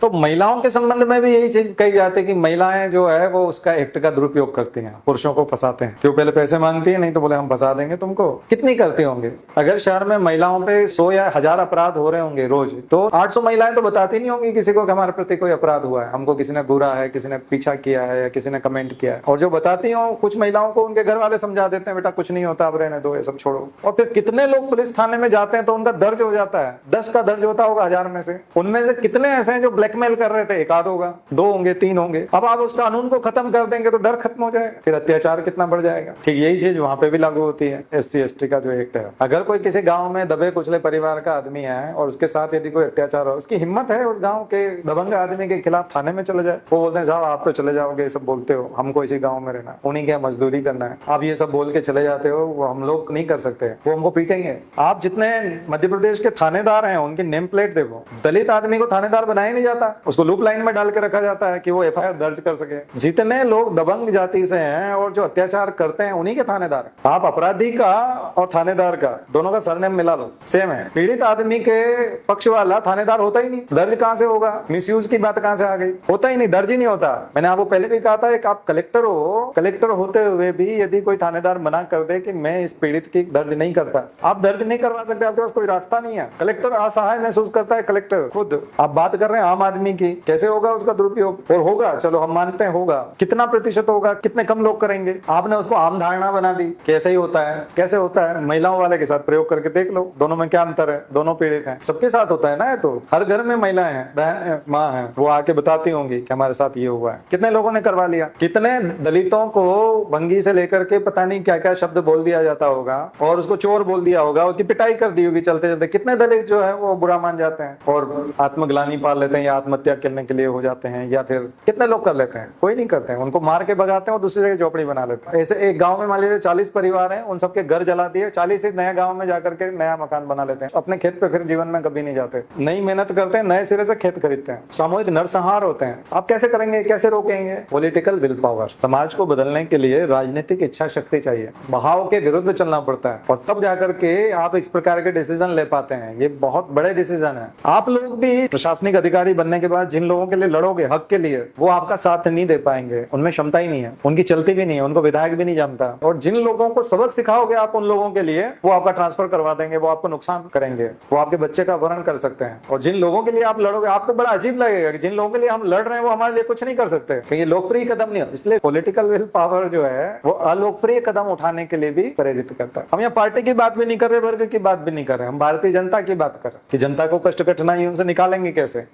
तो महिलाओं के संबंध में भी यही चीज कही जाती है कि महिलाएं जो है वो उसका एक्ट का दुरुपयोग करती हैं, पुरुषों को फंसाते हैं। क्यों? पहले पैसे मांगती है, नहीं तो बोले हम फंसा देंगे तुमको। कितनी करते होंगे? अगर शहर में महिलाओं पे 100 या 1000 अपराध हो रहे होंगे रोज, तो 800 महिलाएं तो बताती नहीं होंगी किसी को कि हमारे प्रति कोई अपराध हुआ है, हमको किसी ने बुरा है, किसी ने पीछा किया है या किसी ने कमेंट किया है। और जो बताती हो कुछ महिलाओं को उनके घर वाले समझा देते हैं, बेटा कुछ नहीं होता, अब रहने दो, ये सब छोड़ो। और फिर कितने लोग पुलिस थाने में जाते हैं तो उनका दर्ज हो जाता है, 10 का दर्ज होता होगा 1000 में से। उनमें से कितने ऐसे हैं जो ब्लैकमेल कर रहे थे? एक आध होगा, 2 होंगे, 3 होंगे। अब आप उस कानून को खत्म कर देंगे तो डर खत्म हो जाएगा, फिर अत्याचार कितना बढ़ जाएगा। ठीक यही चीज वहां पे भी लागू होती है। SC ST का जो एक्ट है, अगर कोई किसी गांव में दबे कुचले परिवार का आदमी है और उसके साथ यदि कोई अत्याचार हो, उसकी हिम्मत है उस गांव के दबंग आदमी के खिलाफ थाने में चले जाए, वो बोलते हैं साहब आप तो चले जाओगे, ये सब बोलते हो, हमको इसी गांव में रहना, उन्हीं के मजदूरी करना है, आप ये सब बोल के चले जाते हो, वो हम लोग नहीं कर सकते, वो हमको पीटेंगे। आप जितने मध्य प्रदेश के थानेदार हैं उनकी नेम प्लेट देखो, दलित आदमी को थानेदार बनाया नहीं जाता, उसको लूप लाइन में डाल के रखा जाता है कि वो FIR दर्ज कर सके। जितने लोग दबंग जाति से हैं और जो अत्याचार करते हैं उन्हीं के थानेदार। आप अपराधी का और थानेदार का दोनों का सरनेम मिला लो, सेम है। पीड़ित आदमी के पक्ष वाला थानेदार होता ही नहीं, दर्ज कहां से होगा? मिसयूज की बात कहां से आ गई? होता ही नहीं, दर्ज ही नहीं होता। मैंने आपको पहले भी कहा था, एक आप कलेक्टर हो, कलेक्टर होते हुए भी यदि कोई थानेदार मना कर दे कि मैं इस पीड़ित की दर्ज नहीं करता, आप दर्ज नहीं करवा सकते, आपके पास कोई रास्ता नहीं है। कलेक्टर असहाय महसूस करता है, कलेक्टर खुद। आप बात कर रहे हैं आम आदमी की, कैसे होगा उसका दुरुपयोग? और होगा, चलो हम मानते हैं होगा, कितना प्रतिशत होगा, कितने कम लोग करेंगे? आपने उसको आम धारणा बना दी, कैसे ही होता है, कैसे होता है? महिलाओं वाले के साथ प्रयोग करके देख लो, दोनों में क्या अंतर है? दोनों पीड़ित हैं, सबके साथ होता है ना। ये तो हर घर में महिलाएं हैं, बहन माँ है, वो आके बताती होंगी कि हमारे साथ ये हुआ है। कितने लोगों ने करवा लिया? कितने दलितों को भंगी से लेकर के पता नहीं क्या क्या शब्द बोल दिया जाता होगा और उसको चोर बोल दिया होगा, उसकी पिटाई कर दी होगी चलते चलते। कितने दलित जो है वो बुरा मान जाते हैं और आत्मग्लानि पाल लेते हैं या आत्महत्या करने के लिए हो जाते हैं, या फिर कितने लोग कर लेते हैं? कोई नहीं करते हैं, उनको मार के भगाते हैं और दूसरी जगह झोपड़ी बना लेते हैं। ऐसे एक गांव में मान लीजिए 40 परिवार हैं, उन सबके घर जला दिए, 40 ही नया गांव में जाकर के नया मकान बना लेते हैं। अपने खेत पे फिर जीवन में कभी नहीं जाते, नई मेहनत करते हैं, नए सिरे से खेत खरीदते हैं। सामूहिक नरसंहार होते हैं। आप कैसे करेंगे, कैसे रोकेंगे? Political will power. समाज को बदलने के लिए राजनीतिक इच्छा शक्ति चाहिए, बहाव के विरुद्ध चलना पड़ता है और तब जाकर के आप इस प्रकार के डिसीजन ले पाते हैं। ये बहुत बड़े डिसीजन है। आप लोग भी प्रशासनिक अधिकारी बनने के बाद जिन लोगों के लिए लड़ोगे हक के लिए, वो आपका साथ नहीं दे पाएंगे, उनमें क्षमता ही नहीं है, उनकी चलती भी नहीं है, उनको विधायक भी नहीं जानता। और जिन लोगों को सबक सिखाओगे आप उन लोगों के लिए, वो आपका ट्रांसफर करवा देंगे, वो आपको नुकसान करेंगे, वो आपके बच्चे का अपहरण कर सकते हैं। और जिन लोगों के लिए आप लड़ोगे, आपको बड़ा अजीब लगेगा कि जिन लोगों के लिए हम लड़ रहे हैं वो हमारे लिए कुछ नहीं कर सकते, तो ये लोकप्रिय कदम नहीं है। इसलिए पॉलिटिकल विल पावर जो है वो अलोकप्रिय कदम उठाने के लिए भी प्रेरित करता है। हम यहाँ पार्टी की बात भी नहीं कर रहे, वर्ग की बात भी नहीं कर रहे, हम भारतीय जनता की बात कर रहे हैं कि जनता को कष्ट कठिनाइयों से निकालेंगे कैसे।